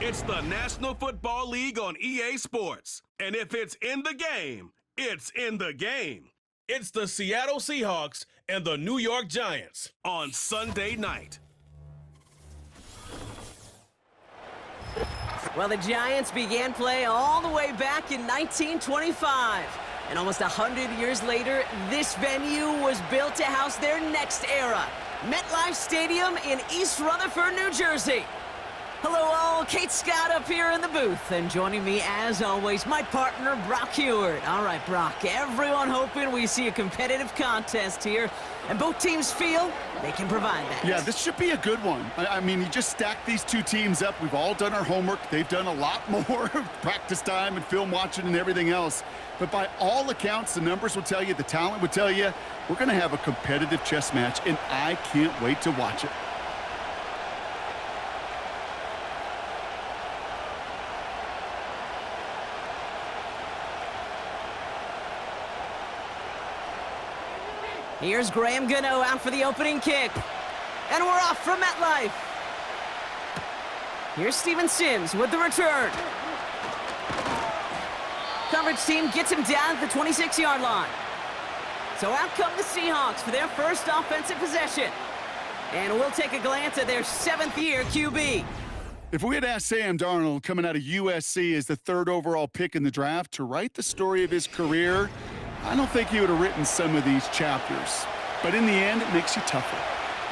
It's the National Football League on EA Sports. And if it's in the game, it's in the game. It's the Seattle Seahawks and the New York Giants on Sunday night. Well, the Giants began play all the way back in 1925. And almost 100 years later, this venue was built to house their next era. MetLife Stadium in East Rutherford, New Jersey. Hello all, Kate Scott up here in the booth, and joining me as always, my partner Brock Heward. All right, Brock, everyone hoping we see a competitive contest here, and both teams feel they can provide that. Yeah, this should be a good one. I mean, you just stack these two teams up. We've all done our homework. They've done a lot more practice time and film watching and everything else. But by all accounts, the numbers will tell you, the talent would tell you, we're going to have a competitive chess match, and I can't wait to watch it. Here's Graham Gano out for the opening kick. And we're off from MetLife. Here's Steven Sims with the return. Coverage team gets him down at the 26-yard line. So out come the Seahawks for their first offensive possession. And we'll take a glance at their 7th-year QB. If we had asked Sam Darnold, coming out of USC as the 3rd overall pick in the draft, to write the story of his career, I don't think he would have written some of these chapters. But in the end, it makes you tougher.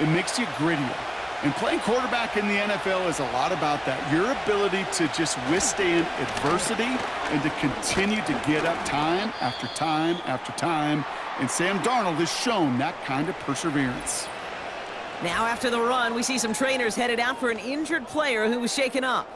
It makes you grittier. And playing quarterback in the NFL is a lot about that. Your ability to just withstand adversity and to continue to get up time after time after time. And Sam Darnold has shown that kind of perseverance. Now after the run, we see some trainers headed out for an injured player who was shaken up.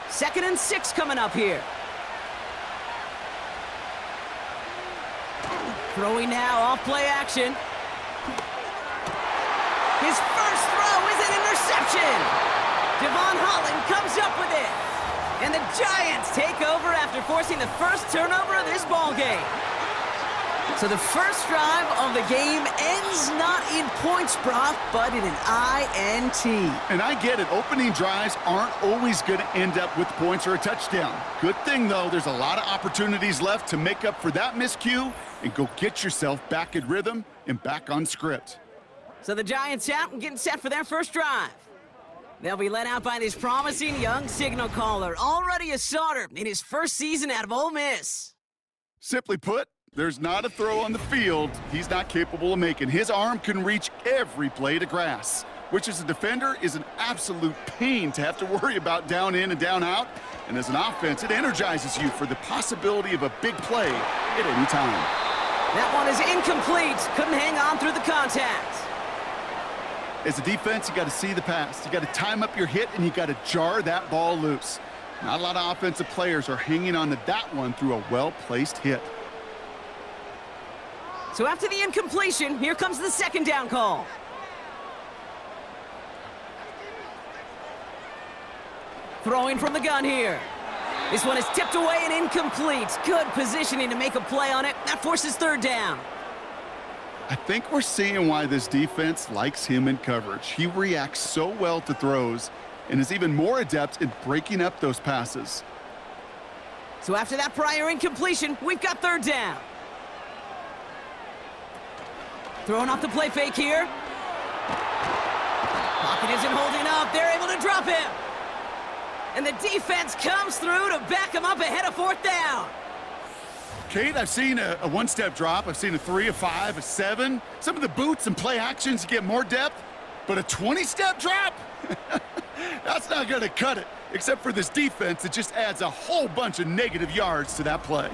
Second and 6 coming up here. Throwing now off play action. His first throw is an interception. Devon Holland comes up with it. And the Giants take over after forcing the first turnover of this ball game. So the first drive of the game ends not in points, Brock, but in an INT. And I get it. Opening drives aren't always going to end up with points or a touchdown. Good thing, though, there's a lot of opportunities left to make up for that miscue and go get yourself back in rhythm and back on script. So the Giants out and getting set for their first drive. They'll be led out by this promising young signal caller, already a starter in his first season out of Ole Miss. Simply put, there's not a throw on the field he's not capable of making. His arm can reach every blade of grass, which as a defender is an absolute pain to have to worry about down in and down out. And as an offense, it energizes you for the possibility of a big play at any time. That one is incomplete. Couldn't hang on through the contact. As a defense, you got to see the pass. You got to time up your hit, and you got to jar that ball loose. Not a lot of offensive players are hanging on to that one through a well-placed hit. So after the incompletion, here comes the second down call. Throwing from the gun here. This one is tipped away and incomplete. Good positioning to make a play on it. That forces third down. I think we're seeing why this defense likes him in coverage. He reacts so well to throws and is even more adept in breaking up those passes. So after that prior incompletion, we've got third down. Throwing off the play fake here. Pocket isn't holding up. They're able to drop him. And the defense comes through to back him up ahead of fourth down. Kate, I've seen a one-step drop. I've seen a 3, a 5, a 7. Some of the boots and play actions you get more depth. But a 20-step drop? That's not going to cut it. Except for this defense, it just adds a whole bunch of negative yards to that play.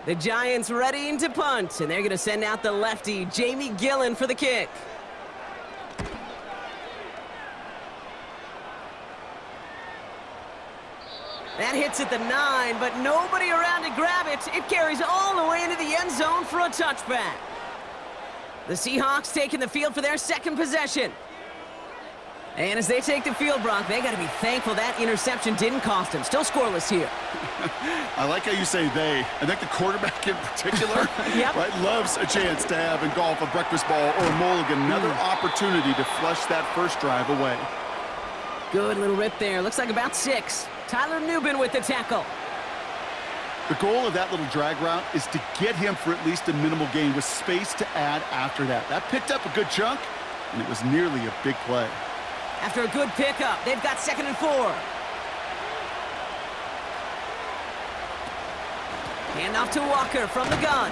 The Giants readying to punt, and they're going to send out the lefty, Jamie Gillen, for the kick. That hits at the 9, but nobody around to grab it. It carries all the way into the end zone for a touchback. The Seahawks taking the field for their second possession. And as they take the field, Brock, they got to be thankful that interception didn't cost them. Still scoreless here. I like how you say they. I think the quarterback in particular Yep. right, loves a chance to have in golf a breakfast ball or a mulligan, another opportunity to flush that first drive away. Good little rip there. Looks like about 6. Tyler Nubin with the tackle. The goal of that little drag route is to get him for at least a minimal gain with space to add after that. That picked up a good chunk, and it was nearly a big play. After a good pickup, they've got 2nd and 4. Handoff to Walker from the gun.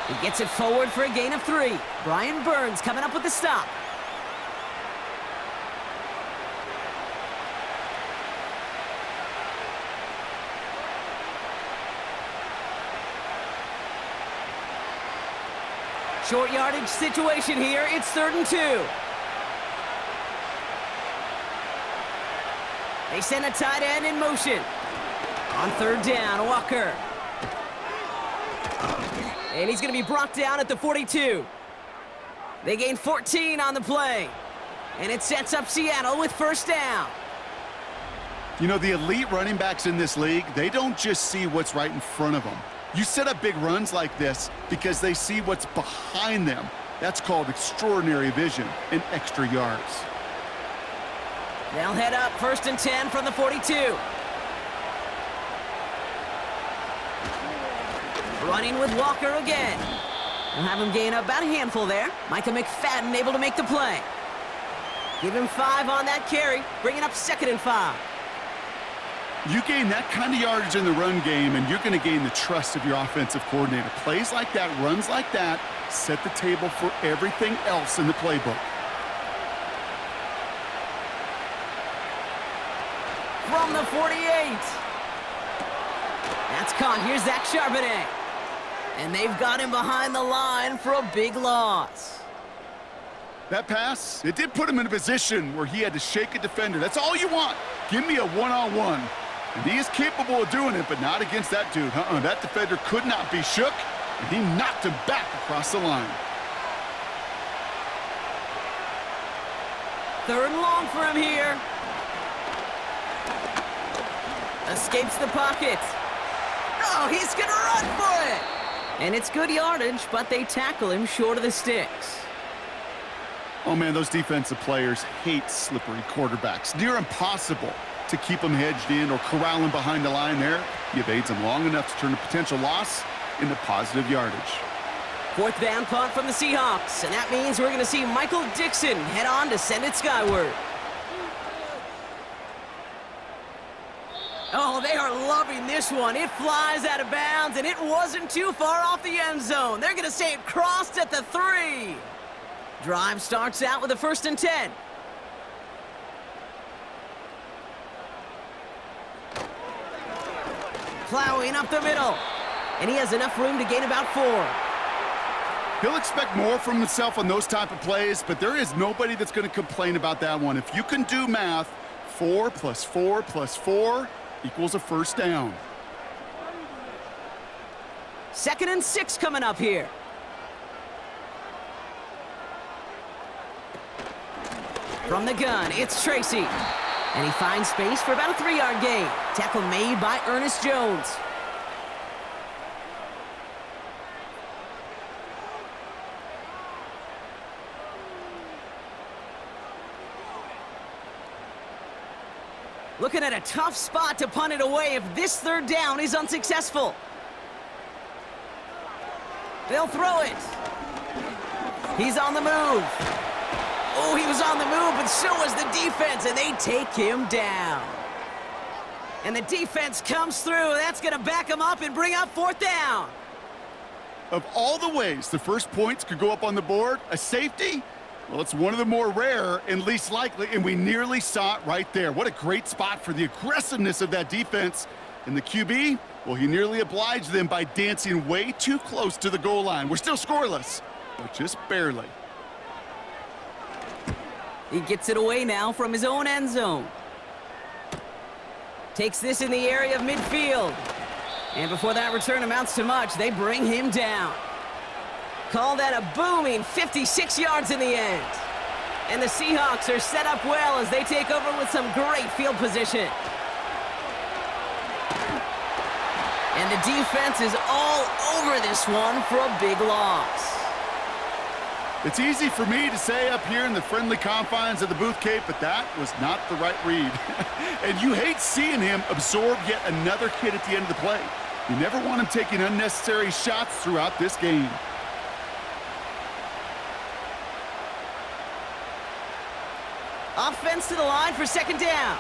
He gets it forward for a gain of 3. Brian Burns coming up with the stop. Short yardage situation here. It's 3rd and 2. They send a tight end in motion. On 3rd down, Walker. And he's going to be brought down at the 42. They gain 14 on the play. And it sets up Seattle with 1st down. You know, the elite running backs in this league, they don't just see what's right in front of them. You set up big runs like this because they see what's behind them. That's called extraordinary vision and extra yards. They'll head up 1st and 10 from the 42. Running with Walker again. They'll have him gain about a handful there. Micah McFadden able to make the play. Give him 5 on that carry, bringing up 2nd and 5. You gain that kind of yardage in the run game, and you're going to gain the trust of your offensive coordinator. Plays like that, runs like that, set the table for everything else in the playbook. From the 48. That's caught. Here's Zach Charbonnet. And they've got him behind the line for a big loss. That pass, it did put him in a position where he had to shake a defender. That's all you want. Give me a one-on-one. And he is capable of doing it, but not against that dude. That defender could not be shook, and he knocked him back across the line. 3rd and long for him here. Escapes the pocket. Oh, he's going to run for it. And it's good yardage, but they tackle him short of the sticks. Oh, man, those defensive players hate slippery quarterbacks. Near impossible to keep them hedged in or corral them behind the line there. You evades them long enough to turn a potential loss into positive yardage. 4th down punt from the Seahawks, and that means we're going to see Michael Dixon head on to send it skyward. Oh, they are loving this one. It flies out of bounds, and it wasn't too far off the end zone. They're going to say it crossed at the 3. Drive starts out with a 1st and 10. Plowing up the middle. And he has enough room to gain about 4. He'll expect more from himself on those type of plays, but there is nobody that's going to complain about that one. If you can do math, 4 plus 4 plus 4 equals a 1st down. 2nd and 6 coming up here. From the gun, it's Tracy. And he finds space for about a 3-yard gain. Tackle made by Ernest Jones. Looking at a tough spot to punt it away if this 3rd down is unsuccessful. They'll throw it. He's on the move. Oh, he was on the move, but so was the defense, and they take him down. And the defense comes through. That's going to back him up and bring up 4th down. Of all the ways the first points could go up on the board, a safety? Well, it's one of the more rare and least likely, and we nearly saw it right there. What a great spot for the aggressiveness of that defense. And the QB, well, he nearly obliged them by dancing way too close to the goal line. We're still scoreless, but just barely. He gets it away now from his own end zone. Takes this in the area of midfield. And before that return amounts to much, they bring him down. Call that a booming 56 yards in the end. And the Seahawks are set up well as they take over with some great field position. And the defense is all over this one for a big loss. It's easy for me to say up here in the friendly confines of the booth, Kate, but that was not the right read. And you hate seeing him absorb yet another kid at the end of the play. You never want him taking unnecessary shots throughout this game. Offense to the line for second down.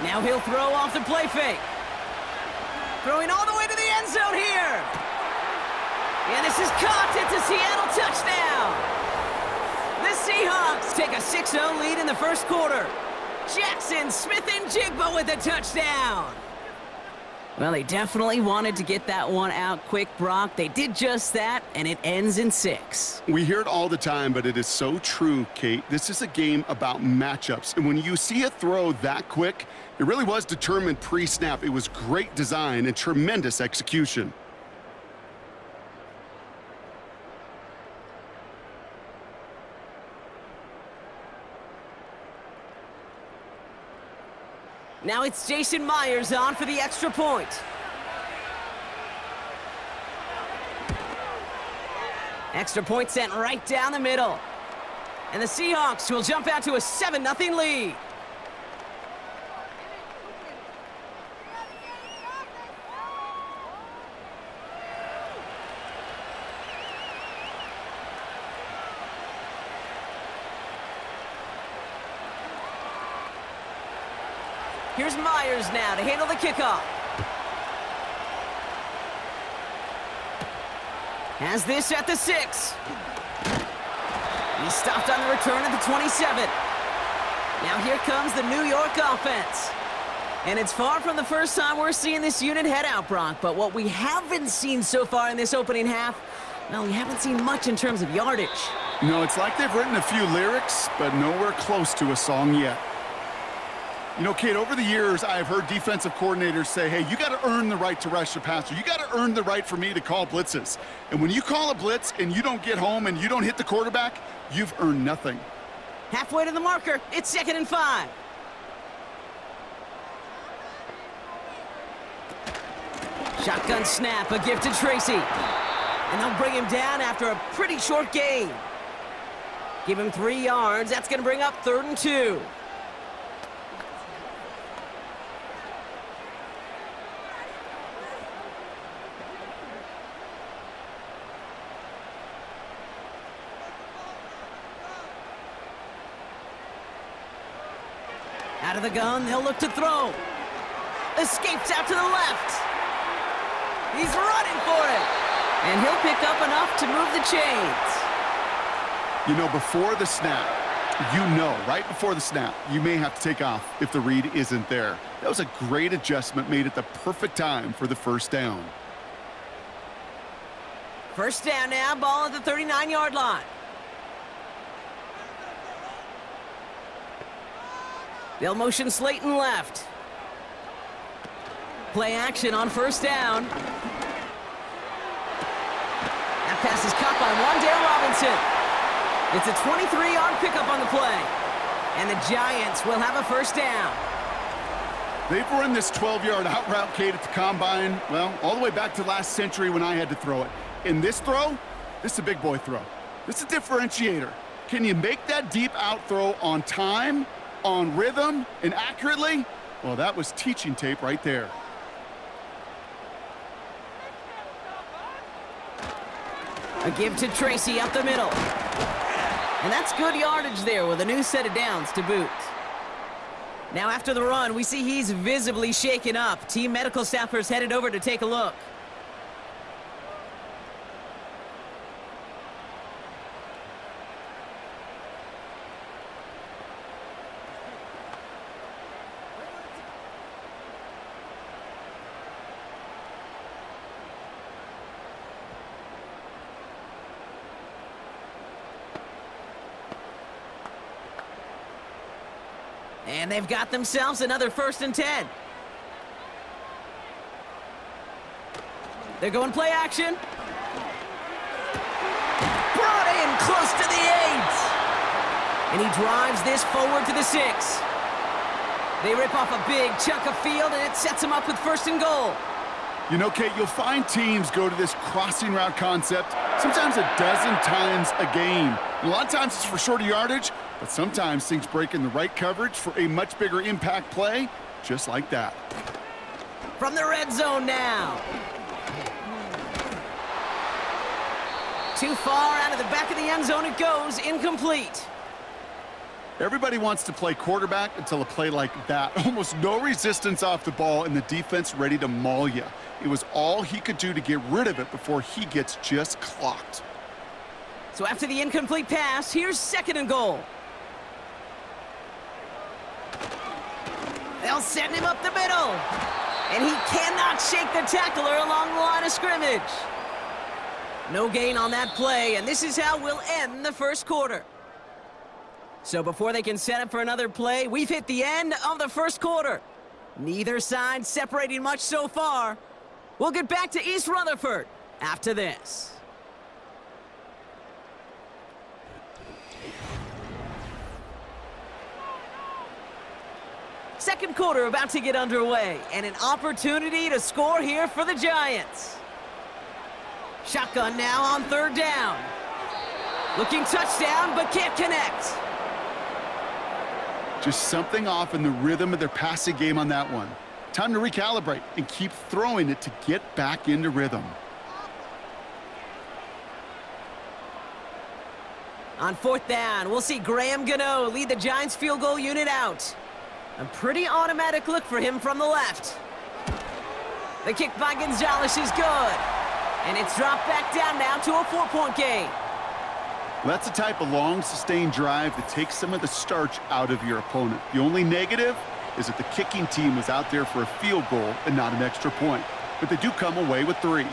Now he'll throw off the play fake. Throwing all the way to the end zone here. And this is caught. It's a Seattle touchdown. The Seahawks take a 6-0 lead in the first quarter. Jaxson, Smith, and Jigba with a touchdown. Well, they definitely wanted to get that one out quick, Brock. They did just that, and it ends in 6. We hear it all the time, but it is so true, Kate. This is a game about matchups. And when you see a throw that quick, it really was determined pre-snap. It was great design and tremendous execution. Now it's Jason Myers on for the extra point. Extra point sent right down the middle. And the Seahawks will jump out to a 7-0 lead. Here's Myers now to handle the kickoff. Has this at the 6. He stopped on the return at the 27. Now here comes the New York offense. And it's far from the first time we're seeing this unit head out, Brock. But what we haven't seen so far in this opening half, no, we haven't seen much in terms of yardage. No, it's like they've written a few lyrics, but nowhere close to a song yet. You know, Kate, over the years, I've heard defensive coordinators say, hey, you got to earn the right to rush the passer. You got to earn the right for me to call blitzes. And when you call a blitz and you don't get home and you don't hit the quarterback, you've earned nothing. Halfway to the marker. It's 2nd and 5. Shotgun snap, a gift to Tracy. And they'll bring him down after a pretty short gain. Give him 3 yards. That's going to bring up 3rd and 2. Out of the gun, they'll look to throw. Escapes out to the left. He's running for it. And he'll pick up enough to move the chains. You know, before the snap, right before the snap, you may have to take off if the read isn't there. That was a great adjustment made at the perfect time for the first down. First down now, ball at the 39-yard line. They'll motion Slayton left. Play action on first down. That pass is caught by Wan'Dale Robinson. It's a 23-yard pickup on the play. And the Giants will have a first down. They've run this 12-yard out route, Kate, at the combine, well, all the way back to last century when I had to throw it. In this throw, this is a big boy throw. This is a differentiator. Can you make that deep out throw on time, on rhythm, and accurately? Well, that was teaching tape right there. A give to Tracy up the middle. And that's good yardage there with a new set of downs to boot. Now after the run, we see he's visibly shaken up. Team medical staffers headed over to take a look. And they've got themselves another 1st and 10. They're going play action. Brought in close to the 8. And he drives this forward to the 6. They rip off a big chunk of field, and it sets them up with 1st and goal. You know, Kate, you'll find teams go to this crossing route concept sometimes a dozen times a game. A lot of times it's for shorter yardage, but sometimes things break in the right coverage for a much bigger impact play, just like that. From the red zone now. Too far out of the back of the end zone it goes, incomplete. Everybody wants to play quarterback until a play like that. Almost no resistance off the ball and the defense ready to maul you. It was all he could do to get rid of it before he gets just clocked. So after the incomplete pass, here's 2nd and goal. They'll send him up the middle. And he cannot shake the tackler along the line of scrimmage. No gain on that play, and this is how we'll end the 1st quarter. So before they can set up for another play, we've hit the end of the 1st quarter. Neither side separating much so far. We'll get back to East Rutherford after this. Second quarter about to get underway, and an opportunity to score here for the Giants. Shotgun now on 3rd down. Looking touchdown, but can't connect. Just something off in the rhythm of their passing game on that one. Time to recalibrate and keep throwing it to get back into rhythm. On 4th down, we'll see Graham Gano lead the Giants field goal unit out. A pretty automatic look for him from the left. The kick by Gonzalez is good. And it's dropped back down now to a 4-point game. That's the type of long, sustained drive that takes some of the starch out of your opponent. The only negative is that the kicking team was out there for a field goal and not an extra point. But they do come away with 3.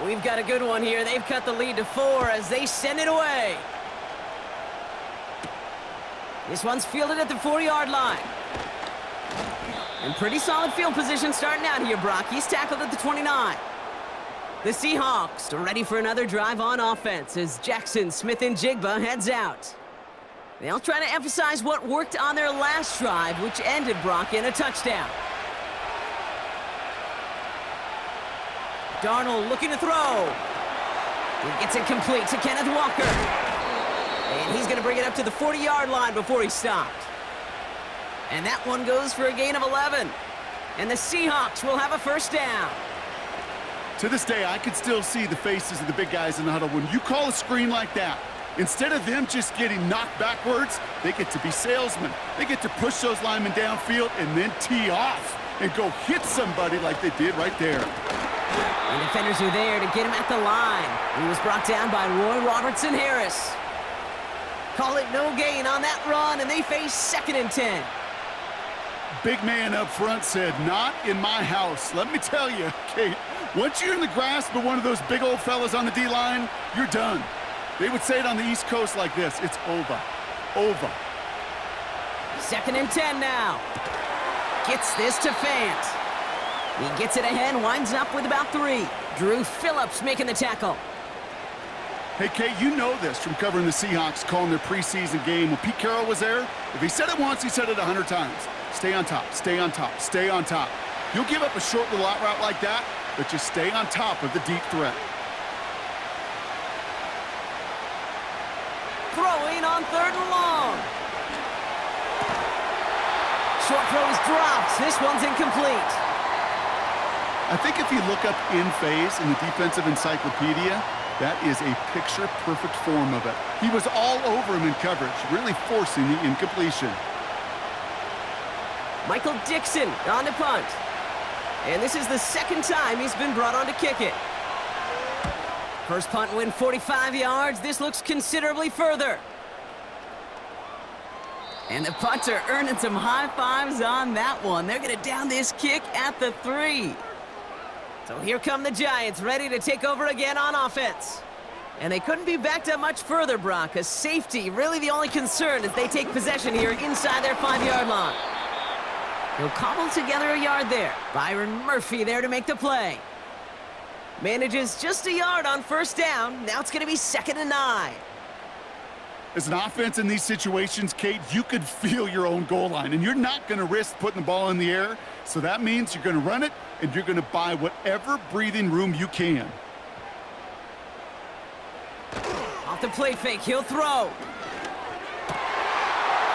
We've got a good one here. They've cut the lead to 4 as they send it away. This one's fielded at the 4-yard line. And pretty solid field position starting out here, Brock. He's tackled at the 29. The Seahawks are ready for another drive on offense as Jaxson, Smith, and Jigba heads out. They'll try to emphasize what worked on their last drive, which ended, Brock, in a touchdown. Darnold looking to throw. He gets it complete to Kenneth Walker. And he's going to bring it up to the 40-yard line before he stopped. And that one goes for a gain of 11. And the Seahawks will have a 1st down. To this day, I can still see the faces of the big guys in the huddle. When you call a screen like that, instead of them just getting knocked backwards, they get to be salesmen. They get to push those linemen downfield and then tee off and go hit somebody like they did right there. And defenders are there to get him at the line. He was brought down by Roy Robertson-Harris. Call it no gain on that run, and they face 2nd and 10. Big man up front said, "Not in my house." Let me tell you, Kate, once you're in the grasp of one of those big old fellas on the D-line, you're done. They would say it on the East Coast like this: it's over. Over. 2nd and 10 now. Gets this to Fant. He gets it ahead, winds up with about 3. Drew Phillips making the tackle. Hey, Kate, you know this from covering the Seahawks, calling their preseason game. When Pete Carroll was there, if he said it once, he said it 100 times. Stay on top, stay on top, stay on top. You'll give up a short little out route like that, but just stay on top of the deep threat. Throwing on 3rd and long. Short throw is dropped. This one's incomplete. I think if you look up in phase in the defensive encyclopedia, that is a picture-perfect form of it. He was all over him in coverage, really forcing the incompletion. Michael Dixon on the punt. And this is the 2nd time he's been brought on to kick it. First punt win 45 yards. This looks considerably further. And the punter earning some high fives on that one. They're going to down this kick at the 3. So here come the Giants, ready to take over again on offense. And they couldn't be backed up much further, Brock, because safety really the only concern as they take possession here inside their 5-yard line. He'll cobble together a yard there. Byron Murphy there to make the play. Manages just a yard on first down. Now it's going to be 2nd and 9. As an offense in these situations, Kate, you could feel your own goal line, and you're not going to risk putting the ball in the air. So that means you're going to run it, and you're going to buy whatever breathing room you can. Off the play fake, he'll throw.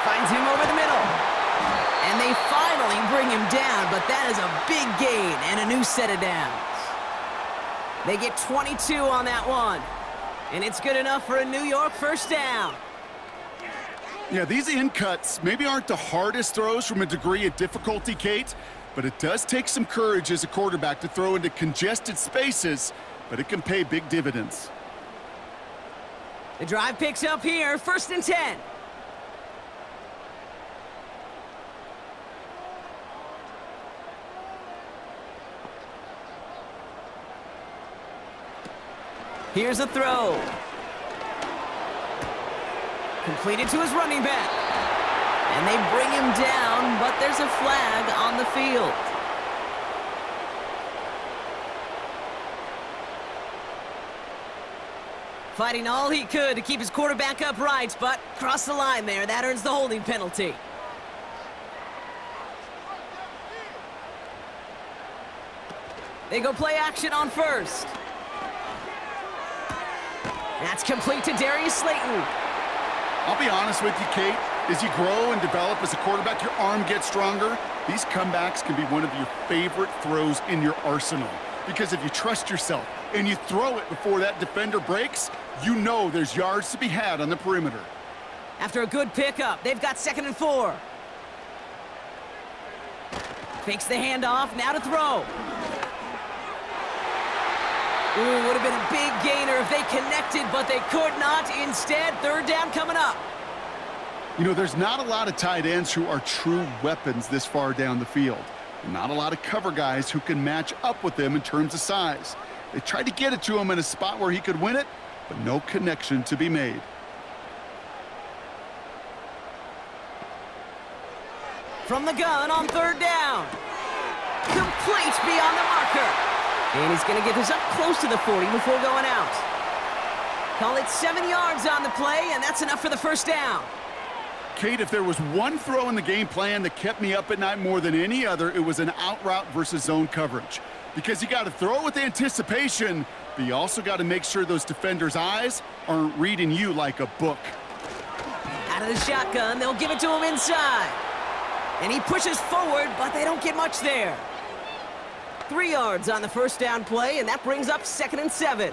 Finds him over the middle. And they finally bring him down, but that is a big gain and a new set of downs. They get 22 on that one. And it's good enough for a New York first down. Yeah, these in cuts maybe aren't the hardest throws from a degree of difficulty, Kate, but it does take some courage as a quarterback to throw into congested spaces, but it can pay big dividends. The drive picks up here, 1st and 10. Here's a throw. Completed to his running back. And they bring him down, but there's a flag on the field. Fighting all he could to keep his quarterback upright, but crossed the line there. That earns the holding penalty. They go play action on first. That's complete to Darius Slayton. I'll be honest with you, Kate. As you grow and develop as a quarterback, your arm gets stronger. These comebacks can be one of your favorite throws in your arsenal. Because if you trust yourself and you throw it before that defender breaks, you know there's yards to be had on the perimeter. After a good pickup, they've got 2nd and 4. Fakes the handoff, now to throw. Ooh, would have been a big gainer if they connected, but they could not. Instead, 3rd down coming up. You know, there's not a lot of tight ends who are true weapons this far down the field. Not a lot of cover guys who can match up with them in terms of size. They tried to get it to him in a spot where he could win it, but no connection to be made. From the gun on 3rd down. Complete beyond the marker. And he's going to get this up close to the 40 before going out. Call it 7 yards on the play, and that's enough for the first down. Kate, if there was one throw in the game plan that kept me up at night more than any other, it was an out route versus zone coverage. Because you got to throw with anticipation, but you also got to make sure those defenders' eyes aren't reading you like a book. Out of the shotgun, they'll give it to him inside. And he pushes forward, but they don't get much there. 3 yards on the first down play, and that brings up 2nd and 7.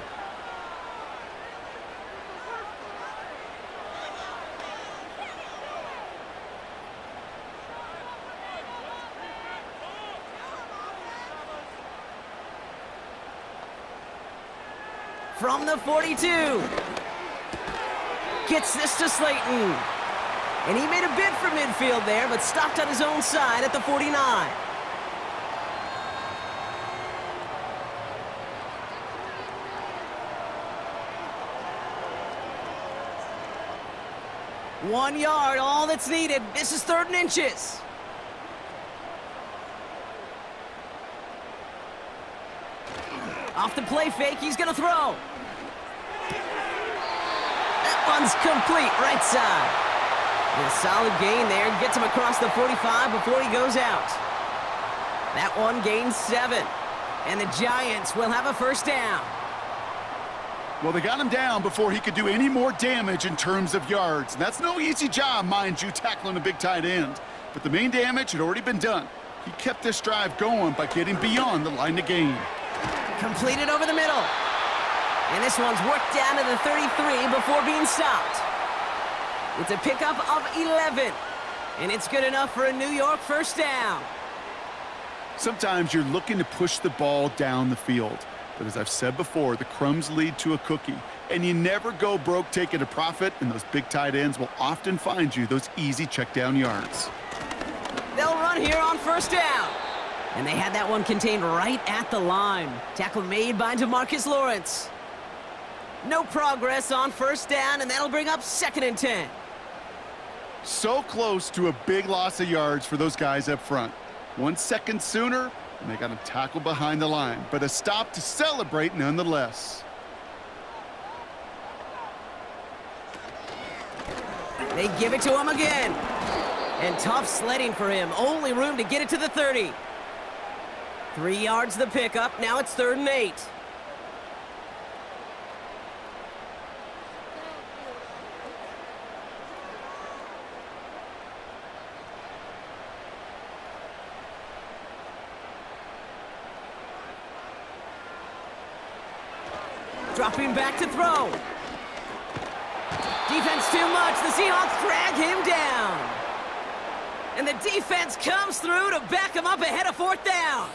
From the 42. Gets this to Slayton. And he made a bid for midfield there, but stopped on his own side at the 49. One yard, all that's needed. This is 3rd and inches. Off the play fake, he's going to throw. That one's complete, right side. And a solid gain there. Gets him across the 45 before he goes out. That one gains 7. And the Giants will have a first down. Well, they got him down before he could do any more damage in terms of yards. And that's no easy job, mind you, tackling a big tight end. But the main damage had already been done. He kept this drive going by getting beyond the line of gain. Completed over the middle. And this one's worked down to the 33 before being stopped. It's a pickup of 11. And it's good enough for a New York first down. Sometimes you're looking to push the ball down the field. But as I've said before, the crumbs lead to a cookie. And you never go broke taking a profit, and those big tight ends will often find you those easy check down yards. They'll run here on first down. And they had that one contained right at the line. Tackle made by DeMarcus Lawrence. No progress on first down, and that'll bring up 2nd and 10. So close to a big loss of yards for those guys up front. 1 second sooner, and they got a tackle behind the line, but a stop to celebrate nonetheless. They give it to him again. And tough sledding for him. Only room to get it to the 30. 3 yards the pickup. Now it's 3rd and 8. Dropping back to throw. Defense too much. The Seahawks drag him down. And the defense comes through to back him up ahead of 4th down.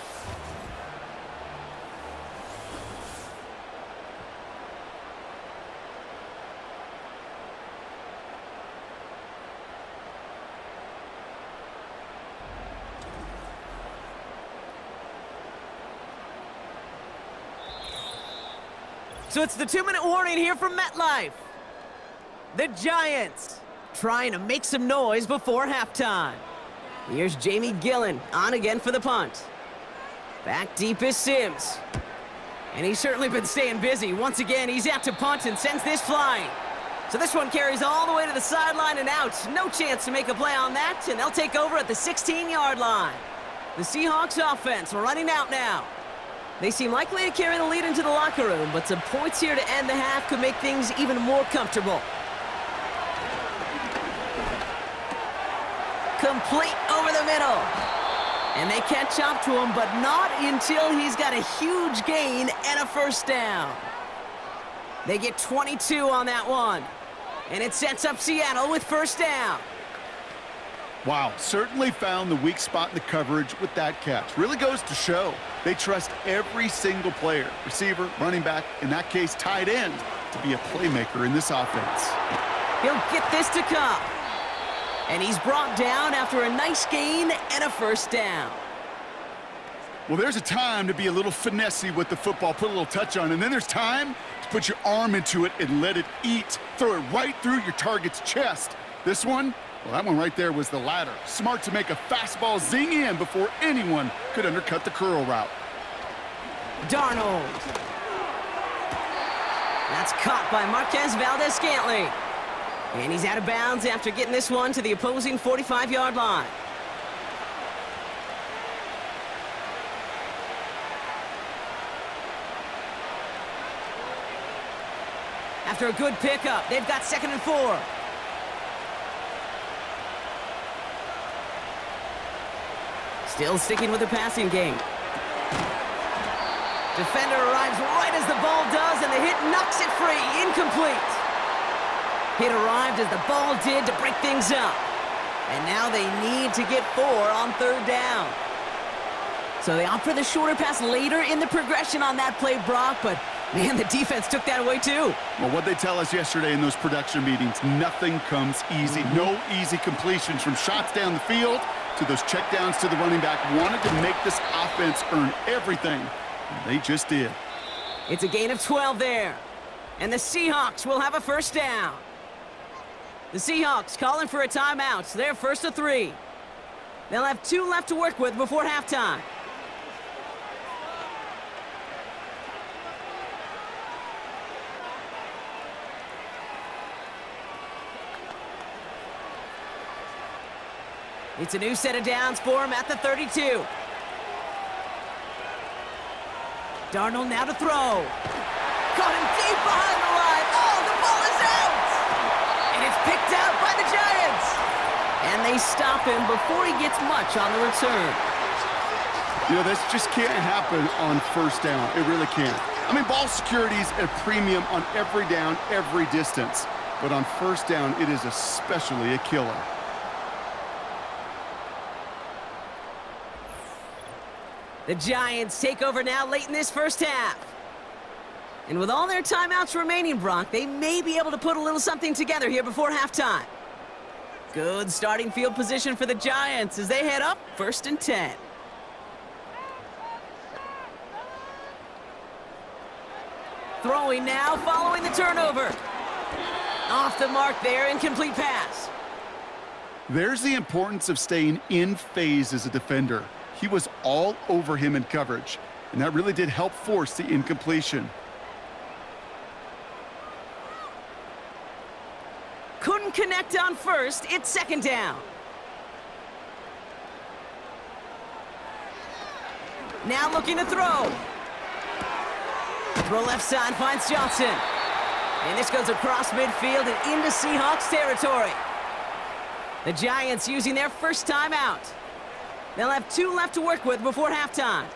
So it's the 2-minute warning here from MetLife. The Giants trying to make some noise before halftime. Here's Jamie Gillen on again for the punt. Back deep is Sims. And he's certainly been staying busy. Once again, he's out to punt and sends this flying. So this one carries all the way to the sideline and out. No chance to make a play on that, and they'll take over at the 16-yard line. The Seahawks offense running out now. They seem likely to carry the lead into the locker room, but some points here to end the half could make things even more comfortable. Complete over the middle. And they catch up to him, but not until he's got a huge gain and a first down. They get 22 on that one. And it sets up Seattle with first down. Wow, certainly found the weak spot in the coverage with that catch. Really goes to show they trust every single player, receiver, running back, in that case tight end, to be a playmaker in this offense. He'll get this to Cup. And he's brought down after a nice gain and a first down. Well, there's a time to be a little finessey with the football, put a little touch on, and then there's time to put your arm into it and let it eat. Throw it right through your target's chest. This one, well, that one right there was the latter. Smart to make a fastball zing in before anyone could undercut the curl route. Darnold. That's caught by Marquez Valdez-Scantling. And he's out of bounds after getting this one to the opposing 45-yard line. After a good pickup, they've got 2nd and 4. Still sticking with the passing game. Defender arrives right as the ball does, and the hit knocks it free. Incomplete. Hit arrived as the ball did to break things up. And now they need to get 4 on 3rd down. So they opt for the shorter pass later in the progression on that play, Brock, but man, the defense took that away too. Well, what they tell us yesterday in those production meetings, nothing comes easy. No easy completions from shots down the field to those checkdowns to the running back. Wanted to make this offense earn everything, and they just did. It's a gain of 12 there. And the Seahawks will have a first down. The Seahawks calling for a timeout. They're 1st and 3. They'll have 2 left to work with before halftime. It's a new set of downs for him at the 32. Darnold now to throw. Caught him deep behind the line. Oh, the ball is out! And it's picked out by the Giants. And they stop him before he gets much on the return. You know, this just can't happen on first down. It really can't. I mean, ball security is a premium on every down, every distance. But on first down, it is especially a killer. The Giants take over now late in this first half. And with all their timeouts remaining, Brock, they may be able to put a little something together here before halftime. Good starting field position for the Giants as they head up 1st and 10. Throwing now, following the turnover. Off the mark there, incomplete pass. There's the importance of staying in phase as a defender. He was all over him in coverage, and that really did help force the incompletion. Couldn't connect on first, it's second down. Now looking to throw. Throw left side finds Jaxson. And this goes across midfield and into Seahawks territory. The Giants using their first timeout. They'll have 2 left to work with before halftime.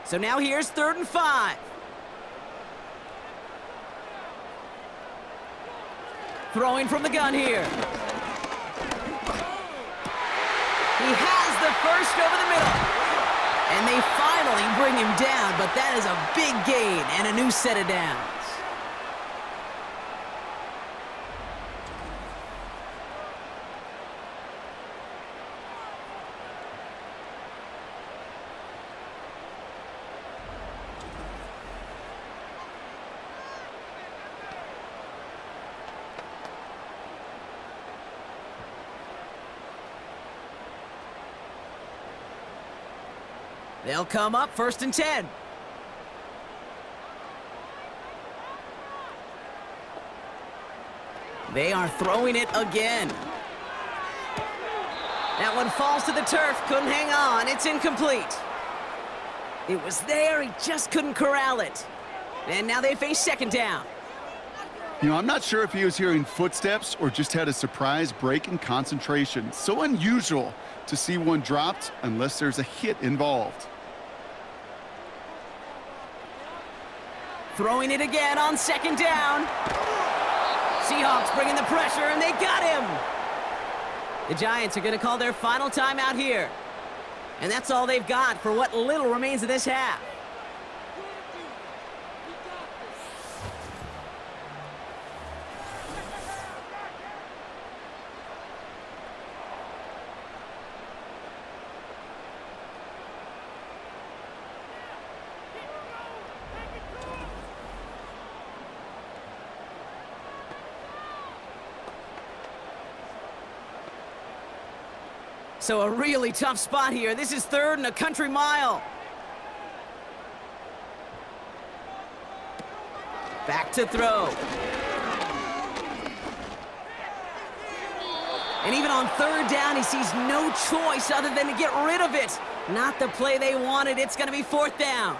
So now here's 3rd and 5. Throwing from the gun here. He has the first over the middle. And they finally bring him down, but that is a big gain and a new set of downs. They'll come up 1st and 10. They are throwing it again. That one falls to the turf, couldn't hang on, it's incomplete. It was there, he just couldn't corral it. And now they face 2nd down. You know, I'm not sure if he was hearing footsteps or just had a surprise break in concentration. So unusual to see one dropped unless there's a hit involved. Throwing it again on 2nd down. Seahawks bringing the pressure, and they got him. The Giants are going to call their final timeout here. And that's all they've got for what little remains of this half. So a really tough spot here. This is 3rd and a country mile. Back to throw. And even on 3rd down, he sees no choice other than to get rid of it. Not the play they wanted. It's going to be 4th down.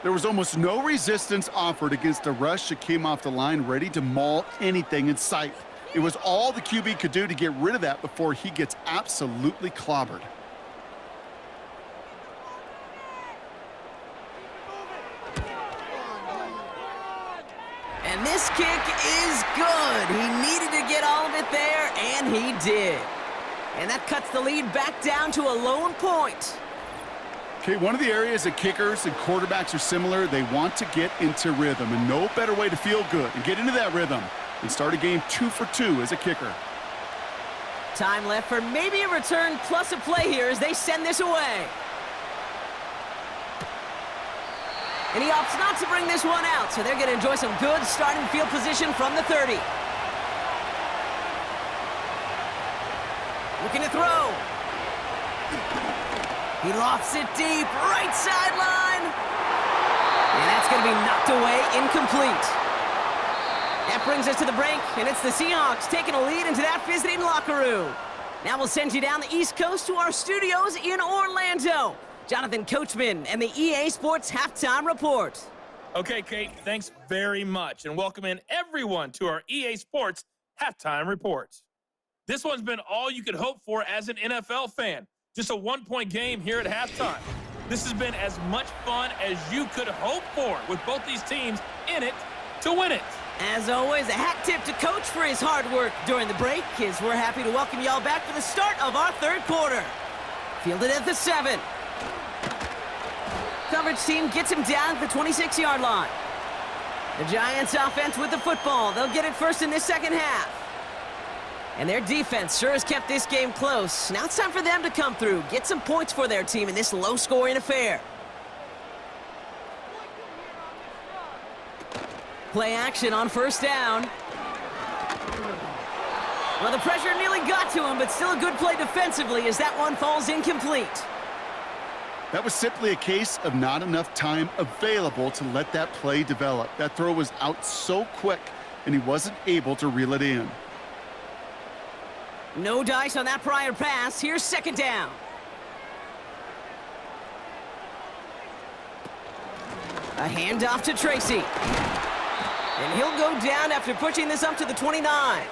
There was almost no resistance offered against a rush that came off the line ready to maul anything in sight. It was all the QB could do to get rid of that before he gets absolutely clobbered. And this kick is good. He needed to get all of it there, and he did. And that cuts the lead back down to a lone point. Okay, one of the areas that kickers and quarterbacks are similar, they want to get into rhythm, and no better way to feel good and get into that rhythm and start a game 2 for 2 as a kicker. Time left for maybe a return plus a play here as they send this away. And he opts not to bring this one out, so they're going to enjoy some good starting field position from the 30. Looking to throw. He lofts it deep, right sideline. And that's going to be knocked away, incomplete. That brings us to the break, and it's the Seahawks taking a lead into that visiting locker room. Now we'll send you down the East Coast to our studios in Orlando. Jonathan Coachman and the EA Sports Halftime Report. Okay, Kate, thanks very much, and welcome in everyone to our EA Sports Halftime Report. This one's been all you could hope for as an NFL fan. Just a one-point game here at halftime. This has been as much fun as you could hope for with both these teams in it to win it. As always, a hat tip to Coach for his hard work during the break, as we're happy to welcome y'all back for the start of our 3rd quarter. Fielded at the 7. Coverage team gets him down at the 26-yard line. The Giants offense with the football. They'll get it first in this 2nd half. And their defense sure has kept this game close. Now it's time for them to come through, get some points for their team in this low-scoring affair. Play action on first down. Well, the pressure nearly got to him, but still a good play defensively as that one falls incomplete. That was simply a case of not enough time available to let that play develop. That throw was out so quick, and he wasn't able to reel it in. No dice on that prior pass. Here's second down. A handoff to Tracy. And he'll go down after pushing this up to the 29.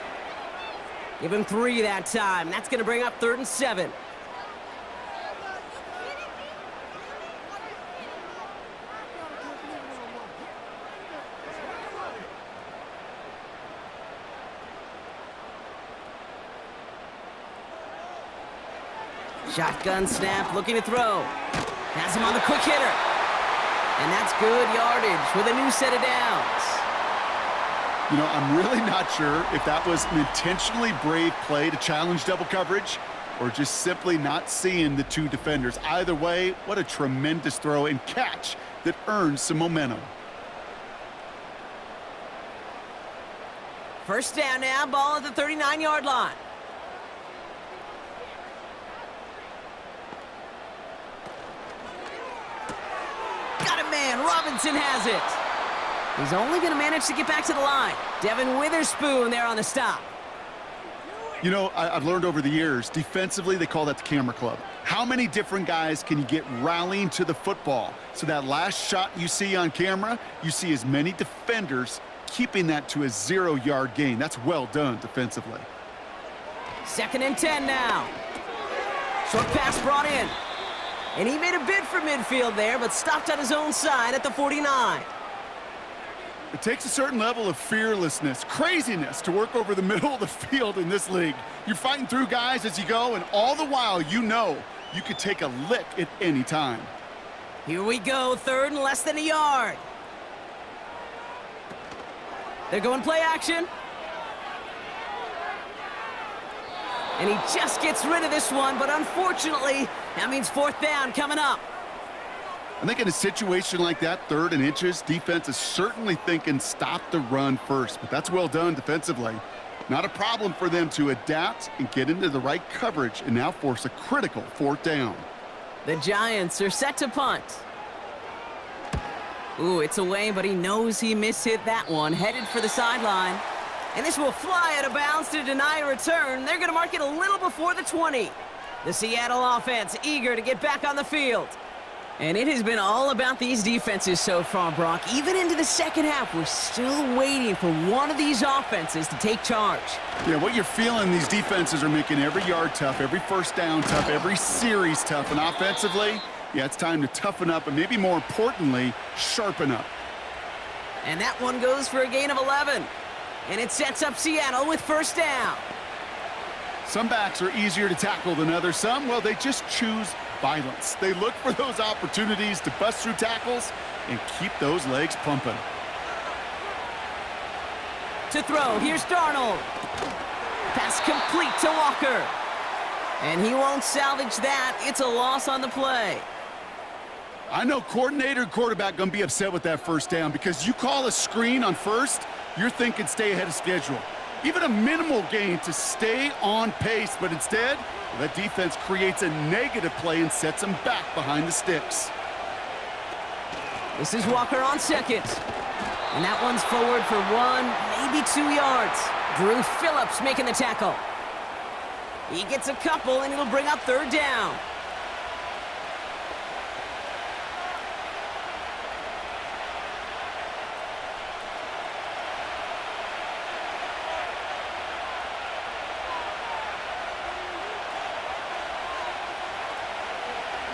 Give him 3 that time. That's going to bring up 3rd and 7. Shotgun snap, looking to throw. Has him on the quick hitter. And that's good yardage with a new set of downs. You know, I'm really not sure if that was an intentionally brave play to challenge double coverage or just simply not seeing the 2 defenders. Either way, what a tremendous throw and catch that earns some momentum. First down now, ball at the 39-yard line. Got it, man. Robinson has it. He's only going to manage to get back to the line. Devin Witherspoon there on the stop. You know, I've learned over the years, defensively, they call that the camera club. How many different guys can you get rallying to the football? So that last shot you see on camera, you see as many defenders keeping that to a 0-yard gain. That's well done defensively. 2nd and 10 now. Short pass brought in. And he made a bid for midfield there, but stopped on his own side at the 49. It takes a certain level of fearlessness, craziness to work over the middle of the field in this league. You're fighting through guys as you go, and all the while you know you could take a lick at any time. Here we go, 3rd and less than a yard. They're going play action. And he just gets rid of this one, but unfortunately, that means 4th down coming up. I think in a situation like that, 3rd and inches, defense is certainly thinking stop the run first, but that's well done defensively. Not a problem for them to adapt and get into the right coverage and now force a critical 4th down. The Giants are set to punt. Ooh, it's away, but he knows he mishit that one. Headed for the sideline. And this will fly out of bounds to deny a return. They're going to mark it a little before the 20. The Seattle offense eager to get back on the field. And it has been all about these defenses so far, Brock. Even into the second half, we're still waiting for one of these offenses to take charge. Yeah, what you're feeling, these defenses are making every yard tough, every first down tough, every series tough. And offensively, yeah, it's time to toughen up and maybe more importantly, sharpen up. And that one goes for a gain of 11. And it sets up Seattle with first down. Some backs are easier to tackle than others. Some, well, they just choose violence. They look for those opportunities to bust through tackles and keep those legs pumping. To throw, here's Darnold. Pass complete to Walker. And he won't salvage that. It's a loss on the play. I know coordinator and quarterback going to be upset with that first down because you call a screen on first, you're thinking stay ahead of schedule. Even a minimal gain to stay on pace, but instead, that defense creates a negative play and sets them back behind the sticks. This is Walker on second. And that one's forward for 1, maybe 2 yards. Drew Phillips making the tackle. He gets a couple, and it'll bring up third down.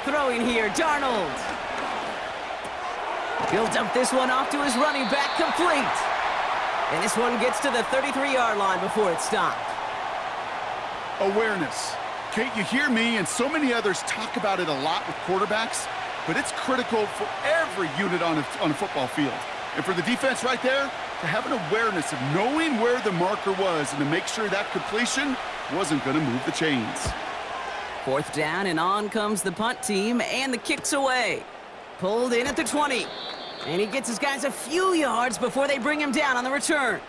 Throwing here, Darnold. He'll dump this one off to his running back, complete. And this one gets to the 33-yard line before it's stopped. Awareness. Kate, you hear me and so many others talk about it a lot with quarterbacks, but it's critical for every unit on a football field. And for the defense right there, to have an awareness of knowing where the marker was and to make sure that completion wasn't going to move the chains. 4th down, and on comes the punt team, and the kick's away. Pulled in at the 20. And he gets his guys a few yards before they bring him down on the return.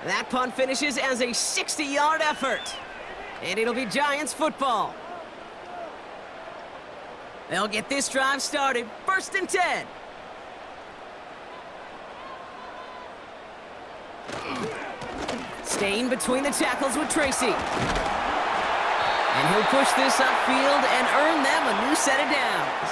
That punt finishes as a 60-yard effort. And it'll be Giants football. They'll get this drive started. 1st and 10. Staying between the tackles with Tracy. And he'll push this upfield and earn them a new set of downs.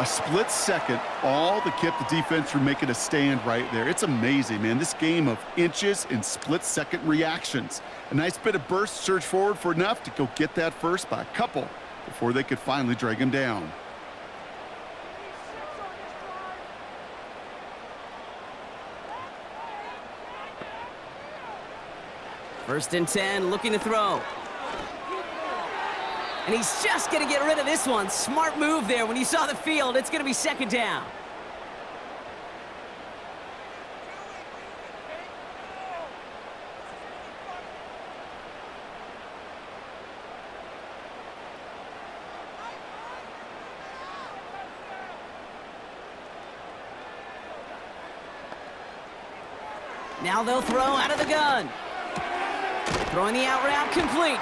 A split second, all that kept the defense from making a stand right there. It's amazing, man. This game of inches and split-second reactions. A nice bit of burst, surge forward for enough to go get that first by a couple before they could finally drag him down. First and 10, looking to throw. And he's just going to get rid of this one. Smart move there. When you saw the field, it's going to be 2nd down. Now they'll throw out of the gun. Throwing the out route complete.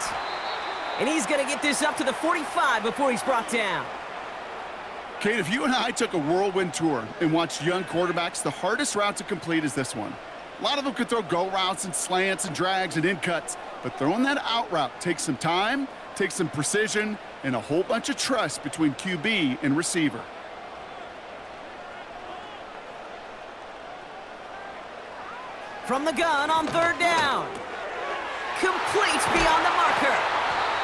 And he's going to get this up to the 45 before he's brought down. Kate, if you and I took a whirlwind tour and watched young quarterbacks, the hardest route to complete is this one. A lot of them could throw go routes and slants and drags and in cuts, but throwing that out route takes some time, takes some precision, and a whole bunch of trust between QB and receiver. From the gun on 3rd down. Complete beyond the marker.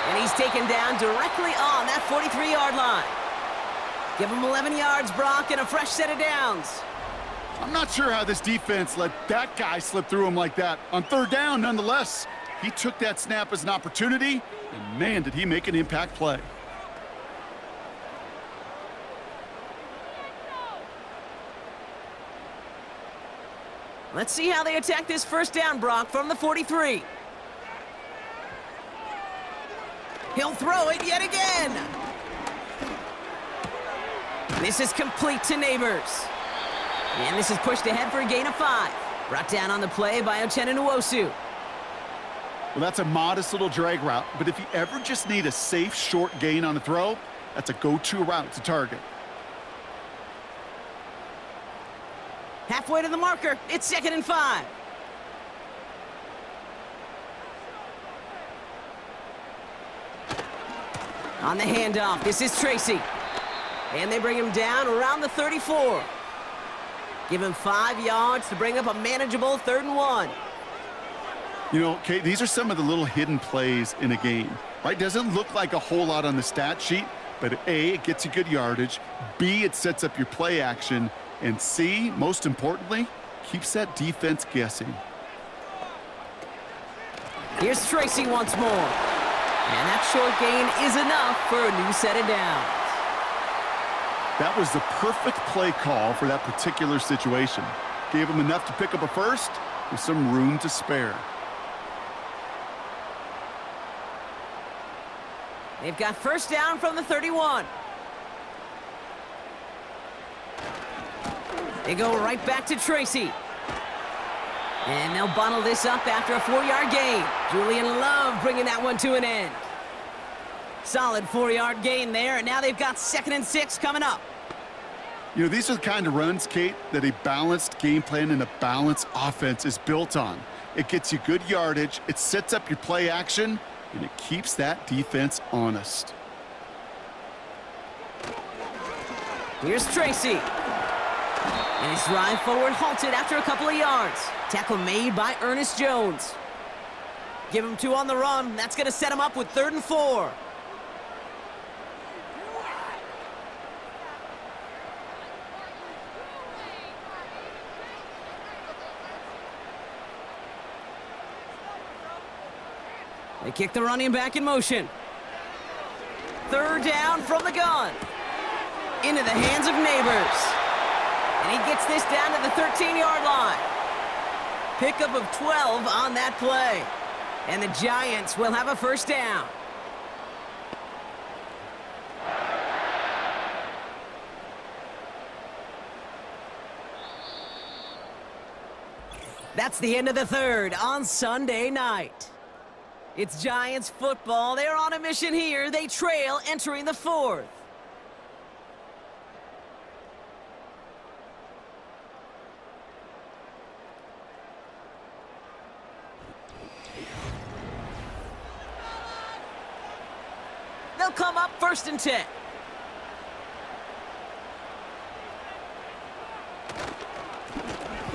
And he's taken down directly on that 43-yard line. Give him 11 yards, Brock, and a fresh set of downs. I'm not sure how this defense let that guy slip through him like that. On 3rd down, nonetheless, he took that snap as an opportunity, and man, did he make an impact play. Let's see how they attack this 1st down, Brock, from the 43. He'll throw it yet again. This is complete to Neighbors. And this is pushed ahead for a gain of 5. Brought down on the play by Uchenna Nwosu. Well, that's a modest little drag route, but if you ever just need a safe, short gain on a throw, that's a go-to route to target. Halfway to the marker. It's 2nd and 5. On the handoff, this is Tracy. And they bring him down around the 34. Give him 5 yards to bring up a manageable 3rd and 1. You know, Kate, these are some of the little hidden plays in a game, right? Doesn't look like a whole lot on the stat sheet, but A, it gets you good yardage, B, it sets up your play action, and C, most importantly, keeps that defense guessing. Here's Tracy once more. And that short gain is enough for a new set of downs. That was the perfect play call for that particular situation. Gave him enough to pick up a first with some room to spare. They've got 1st down from the 31. They go right back to Tracy. And they'll bundle this up after a 4-yard gain. Julian Love bringing that one to an end. Solid 4-yard gain there, and now they've got 2nd and 6 coming up. You know, these are the kind of runs, Kate, that a balanced game plan and a balanced offense is built on. It gets you good yardage, it sets up your play action, and it keeps that defense honest. Here's Tracy. And his drive forward halted after a couple of yards. Tackle made by Ernest Jones. Give him 2 on the run. That's going to set him up with 3rd and 4. They kick the running back in motion. 3rd down from the gun. Into the hands of Neighbors. And he gets this down to the 13-yard line. Pickup of 12 on that play. And the Giants will have a first down. That's the end of the third on Sunday night. It's Giants football. They're on a mission here. They trail entering the fourth. They'll come up 1st and 10.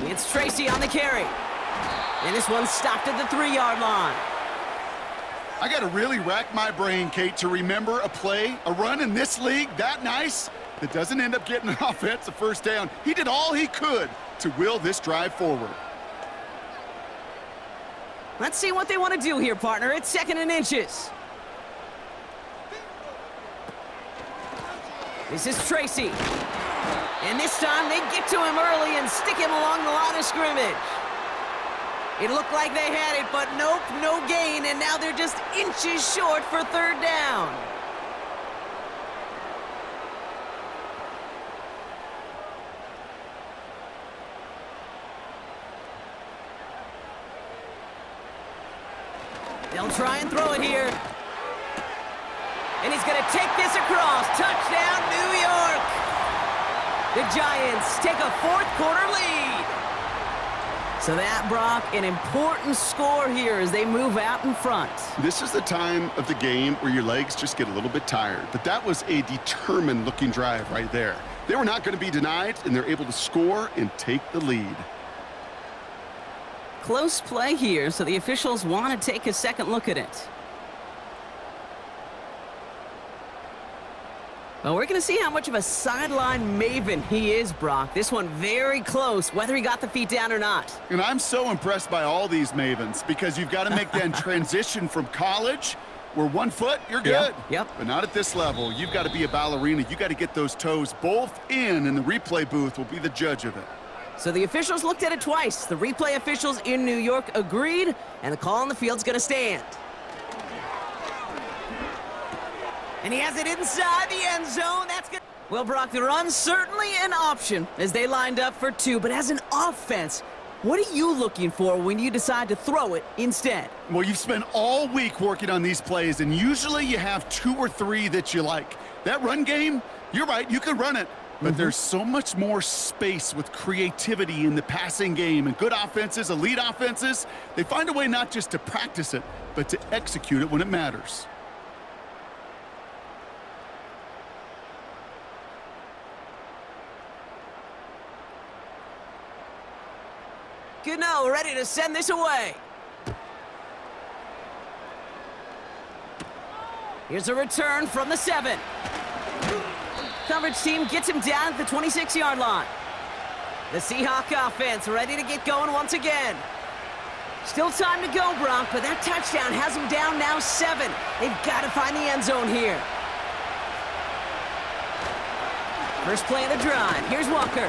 It's Tracy on the carry. And this one stopped at the 3-yard line. I got to really rack my brain, Kate, to remember a play, a run in this league that nice that doesn't end up getting an offensive first down. He did all he could to will this drive forward. Let's see what they want to do here, partner. It's 2nd and inches. This is Tracy. And this time they get to him early and stick him along the line of scrimmage. It looked like they had it, but nope, no gain, and now they're just inches short for 3rd down. They'll try and throw it here. And he's going to take this across. Touchdown, New York! The Giants take a 4th quarter lead. So that, Brock, an important score here as they move out in front. This is the time of the game where your legs just get a little bit tired. But that was a determined-looking drive right there. They were not going to be denied, and they're able to score and take the lead. Close play here, so the officials want to take a second look at it. Well, we're going to see how much of a sideline maven he is, Brock. This one very close, whether he got the feet down or not. And I'm so impressed by all these mavens because you've got to make that transition from college where 1 foot, you're good. Yep. But not at this level. You've got to be a ballerina. You've got to get those toes both in, and the replay booth will be the judge of it. So the officials looked at it twice. The replay officials in New York agreed, and the call on the field's going to stand. And he has it inside the end zone. That's good. Well, Brock, the run's certainly an option as they lined up for 2. But as an offense, what are you looking for when you decide to throw it instead? Well, you've spent all week working on these plays, and usually you have 2 or 3 that you like. That run game, you're right, you could run it. But there's so much more space with creativity in the passing game. And good offenses, elite offenses, they find a way not just to practice it, but to execute it when it matters. Gano ready to send this away. Here's a return from the 7. Coverage team gets him down at the 26-yard line. The Seahawks offense ready to get going once again. Still time to go, Brock, but that touchdown has him down now 7. They've got to find the end zone here. First play of the drive. Here's Walker.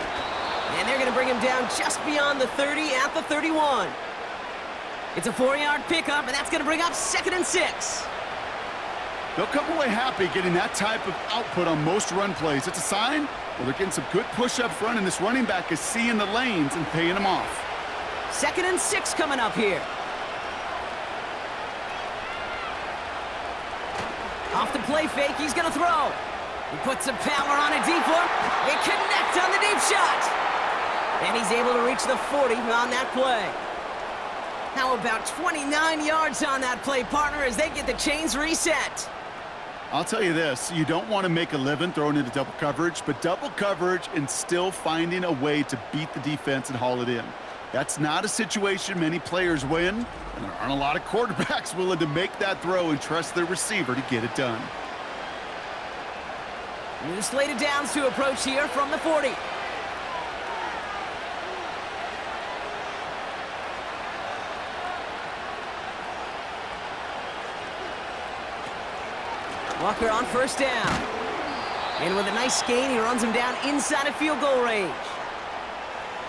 And they're going to bring him down just beyond the 30 at the 31. It's a 4-yard pickup, and that's going to bring up 2nd and 6. They'll come away happy getting that type of output on most run plays. It's a sign, well, they're getting some good push up front, and this running back is seeing the lanes and paying them off. 2nd and 6 coming up here. Off the play fake, he's going to throw. He puts some power on a deep one. It connects on the deep shot. And he's able to reach the 40 on that play. How about 29 yards on that play, partner, as they get the chains reset? I'll tell you this, you don't want to make a living throwing into double coverage, but double coverage and still finding a way to beat the defense and haul it in. That's not a situation many players win, and there aren't a lot of quarterbacks willing to make that throw and trust their receiver to get it done. New slated downs to approach here from the 40. Walker on first down. And with a nice gain, he runs him down inside of field goal range.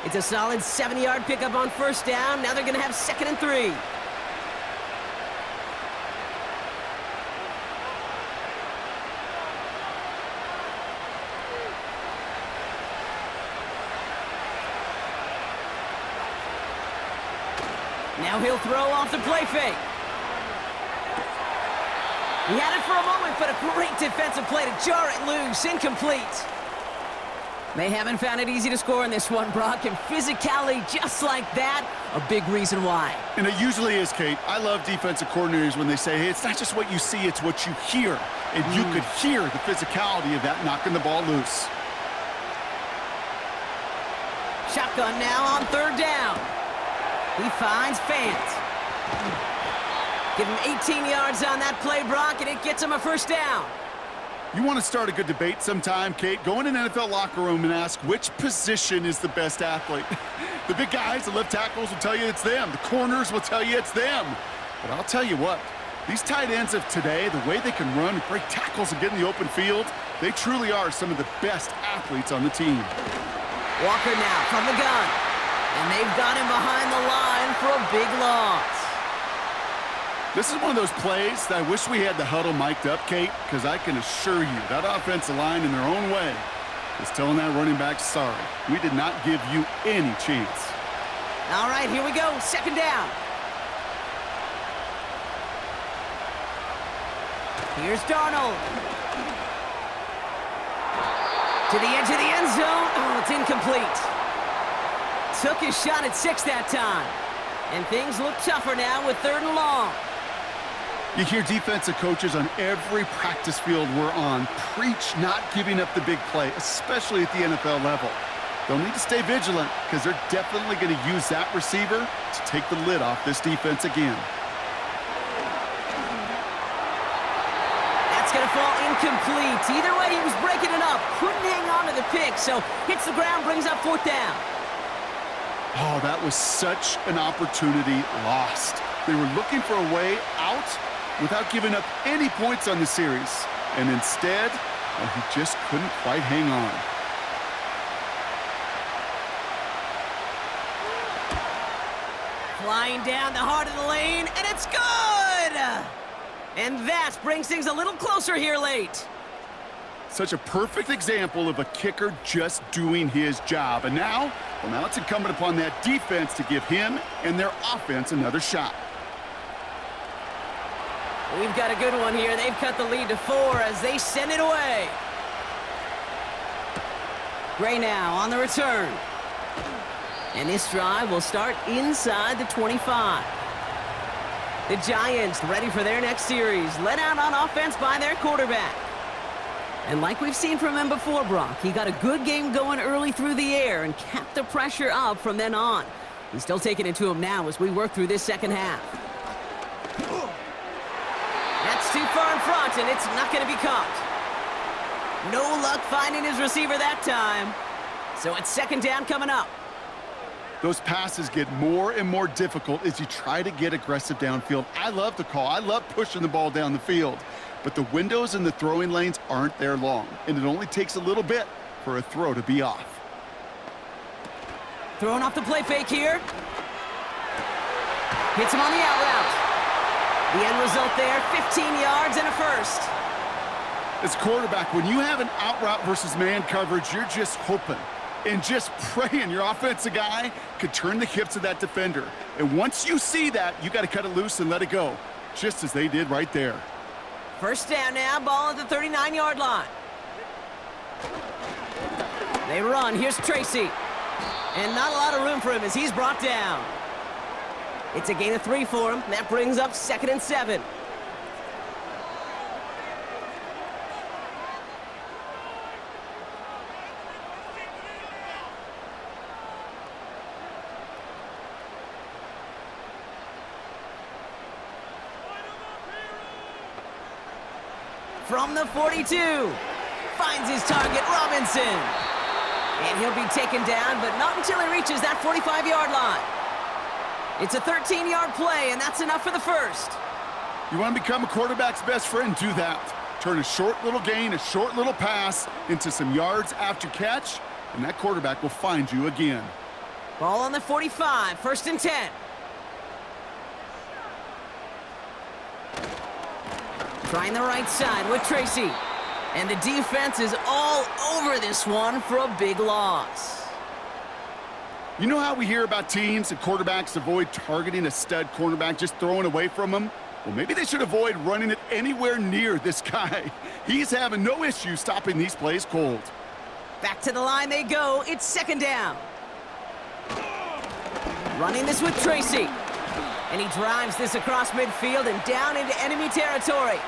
It's a solid 7-yard pickup on first down. Now they're going to have 2nd and 3. Now he'll throw off the play fake. He had it for a moment, but a great defensive play to jar it loose. Incomplete. They haven't found it easy to score in this one, Brock, and physicality just like that, a big reason why. And it usually is, Kate. I love defensive coordinators when they say, hey, it's not just what you see, it's what you hear. And you could hear the physicality of that knocking the ball loose. Shotgun now on 3rd down. He finds Fant. Give him 18 yards on that play, Brock, and it gets him a first down. You want to start a good debate sometime, Kate? Go in an NFL locker room and ask which position is the best athlete. The big guys, the left tackles will tell you it's them. The corners will tell you it's them. But I'll tell you what, these tight ends of today, the way they can run, break tackles, and get in the open field, they truly are some of the best athletes on the team. Walker now from the gun. And they've got him behind the line for a big loss. This is one of those plays that I wish we had the huddle mic'd up, Kate, because I can assure you that offensive line in their own way is telling that running back, sorry, we did not give you any chance. All right, here we go. 2nd down. Here's Darnold. To the edge of the end zone. Oh, it's incomplete. Took his shot at 6 that time. And things look tougher now with 3rd and long. You hear defensive coaches on every practice field we're on preach not giving up the big play, especially at the NFL level. They'll need to stay vigilant because they're definitely going to use that receiver to take the lid off this defense again. That's going to fall incomplete. Either way, he was breaking it up. Couldn't hang on to the pick, so hits the ground, brings up 4th down. Oh, that was such an opportunity lost. They were looking for a way out without giving up any points on the series. And instead, well, he just couldn't quite hang on. Flying down the heart of the lane, and it's good! And that brings things a little closer here late. Such a perfect example of a kicker just doing his job. And now, well, now it's incumbent upon that defense to give him and their offense another shot. We've got a good one here. They've cut the lead to 4 as they send it away. Gray now on the return. And this drive will start inside the 25. The Giants ready for their next series. Led out on offense by their quarterback. And like we've seen from him before, Brock, he got a good game going early through the air and kept the pressure up from then on. He's still taking it to him now as we work through this 2nd half. That's too far in front, and it's not going to be caught. No luck finding his receiver that time. So it's 2nd down coming up. Those passes get more and more difficult as you try to get aggressive downfield. I love the call. I love pushing the ball down the field. But the windows in the throwing lanes aren't there long, and it only takes a little bit for a throw to be off. Throwing off the play fake here. Hits him on the out route. The end result there, 15 yards and a first. As quarterback, when you have an out route versus man coverage, you're just hoping and just praying your offensive guy could turn the hips of that defender. And once you see that, you got to cut it loose and let it go, just as they did right there. First down now, ball at the 39-yard line. They run. Here's Tracy. And not a lot of room for him as he's brought down. It's a gain of 3 for him. That brings up 2nd and 7. From the 42. Finds his target, Robinson. And he'll be taken down, but not until he reaches that 45-yard line. It's a 13-yard play, and that's enough for the first. You want to become a quarterback's best friend? Do that. Turn a short little gain, a short little pass into some yards after catch, and that quarterback will find you again. Ball on the 45, 1st and 10. Trying the right side with Tracy. And the defense is all over this one for a big loss. You know how we hear about teams and quarterbacks avoid targeting a stud cornerback, just throwing away from him? Well, maybe they should avoid running it anywhere near this guy. He's having no issue stopping these plays cold. Back to the line they go. It's 2nd down. Running this with Tracy. And he drives this across midfield and down into enemy territory.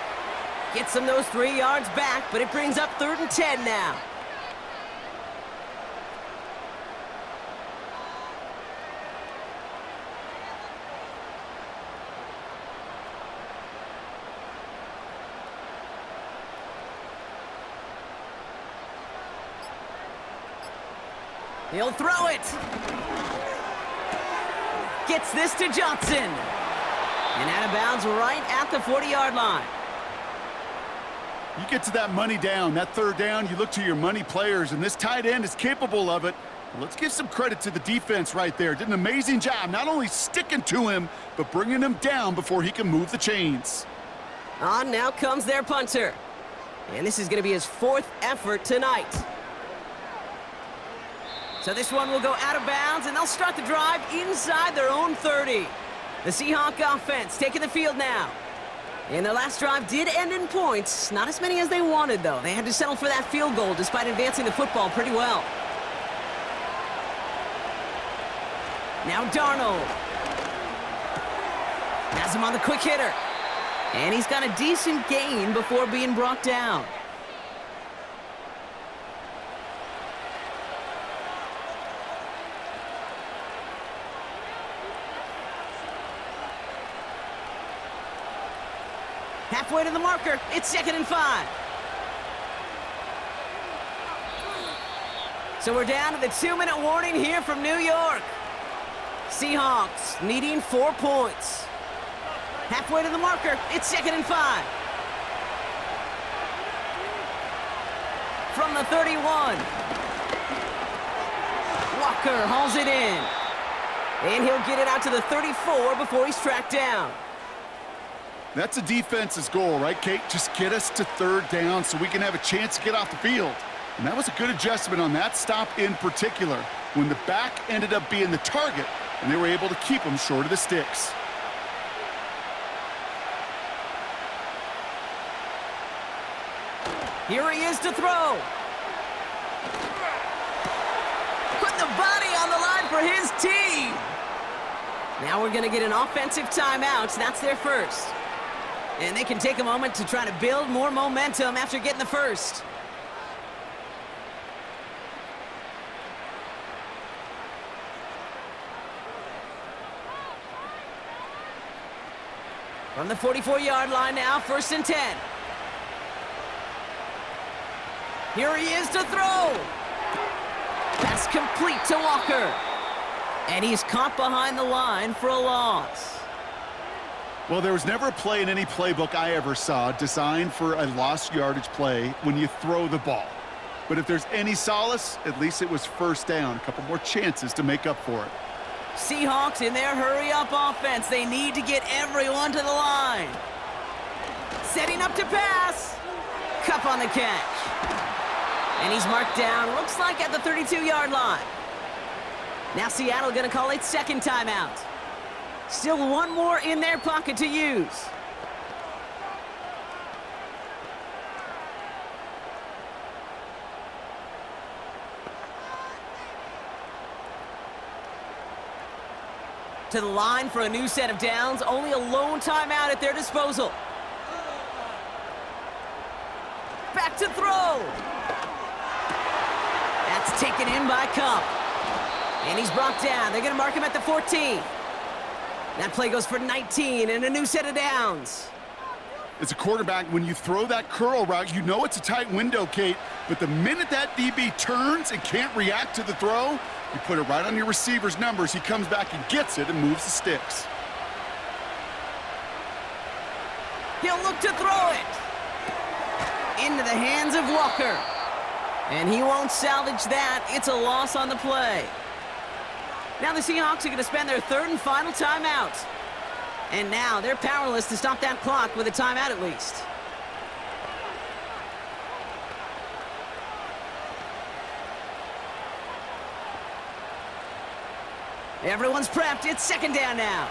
Gets him those 3 yards back, but it brings up 3rd and 10 now. He'll throw it. Gets this to Jaxson. And out of bounds right at the 40-yard line. You get to that money down, that 3rd down, you look to your money players, and this tight end is capable of it. Let's give some credit to the defense right there. Did an amazing job, not only sticking to him, but bringing him down before he can move the chains. On now comes their punter. And this is going to be his 4th effort tonight. So this one will go out of bounds, and they'll start the drive inside their own 30. The Seahawk offense taking the field now. And their last drive did end in points. Not as many as they wanted, though. They had to settle for that field goal despite advancing the football pretty well. Now Darnold. Has him on the quick hitter. And he's got a decent gain before being brought down. Halfway to the marker, it's 2nd and 5. So we're down to the 2-minute warning here from New York. Seahawks needing 4 points. Halfway to the marker, it's 2nd and 5. From the 31. Walker hauls it in. And he'll get it out to the 34 before he's tracked down. That's a defense's goal, right, Kate? Just get us to 3rd down so we can have a chance to get off the field. And that was a good adjustment on that stop in particular, when the back ended up being the target, and they were able to keep him short of the sticks. Here he is to throw. Put the body on the line for his team. Now we're going to get an offensive timeout. That's their first. And they can take a moment to try to build more momentum after getting the first. From the 44-yard line now, 1st and 10. Here he is to throw. Pass complete to Walker. And he's caught behind the line for a loss. Well, there was never a play in any playbook I ever saw designed for a lost yardage play when you throw the ball. But if there's any solace, at least it was 1st down. A couple more chances to make up for it. Seahawks in their hurry-up offense. They need to get everyone to the line. Setting up to pass. Cup on the catch. And he's marked down, looks like at the 32-yard line. Now Seattle going to call its 2nd timeout. Still 1 more in their pocket to use. To the line for a new set of downs. Only a lone timeout at their disposal. Back to throw. That's taken in by Cup. And he's brought down. They're going to mark him at the 14. That play goes for 19 and a new set of downs. As a quarterback, when you throw that curl route, you know it's a tight window, Kate. But the minute that DB turns and can't react to the throw, you put it right on your receiver's numbers. He comes back and gets it and moves the sticks. He'll look to throw it. Into the hands of Walker. And he won't salvage that. It's a loss on the play. Now the Seahawks are going to spend their third and final timeout. And now they're powerless to stop that clock with a timeout at least. Everyone's prepped. It's second down now.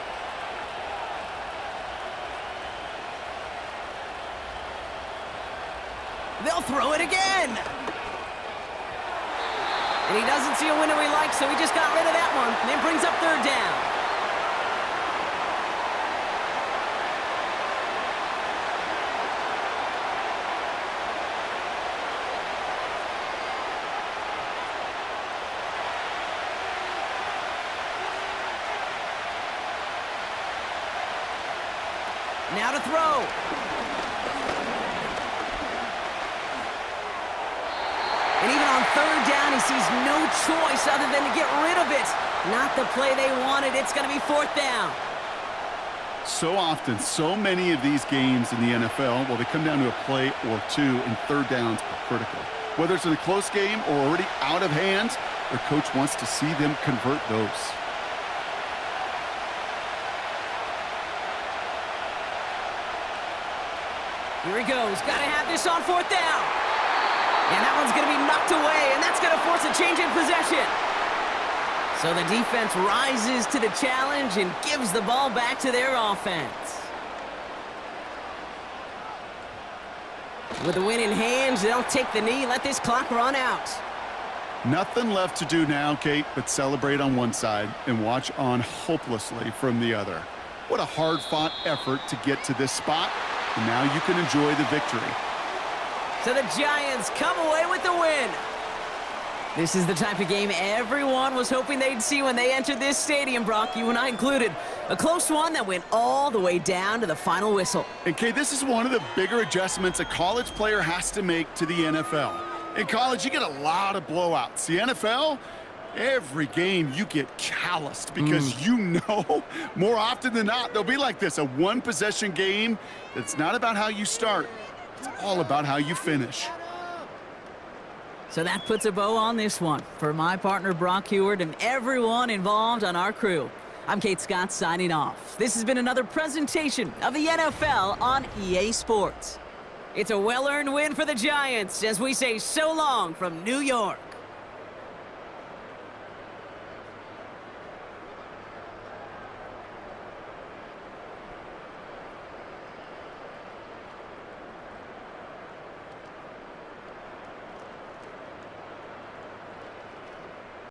They'll throw it again. And he doesn't see a window he likes, so he just got rid of that one. And it brings up third down. Now to throw. And even on third down, he sees no choice other than to get rid of it. Not the play they wanted. It's going to be fourth down. So often, so many of these games in the NFL, well, they come down to a play or two, and third downs are critical. Whether it's in a close game or already out of hand, their coach wants to see them convert those. Here he goes. Got to have this on fourth down. And that one's going to be knocked away, and that's going to force a change in possession. So the defense rises to the challenge and gives the ball back to their offense. With the win in hands, they'll take the knee, let this clock run out. Nothing left to do now, Kate, but celebrate on one side and watch on hopelessly from the other. What a hard-fought effort to get to this spot, and now you can enjoy the victory. So the Giants come away with the win. This is the type of game everyone was hoping they'd see when they entered this stadium, Brock, you and I included. A close one that went all the way down to the final whistle. And, Kate, this is one of the bigger adjustments a college player has to make to the NFL. In college, you get a lot of blowouts. The NFL, every game you get calloused because you know more often than not they'll be like this, a one-possession game that's not about how you start. It's all about how you finish. So that puts a bow on this one. For my partner, Brock Heward, and everyone involved on our crew, I'm Kate Scott signing off. This has been another presentation of the NFL on EA Sports. It's a well-earned win for the Giants as we say so long from New York.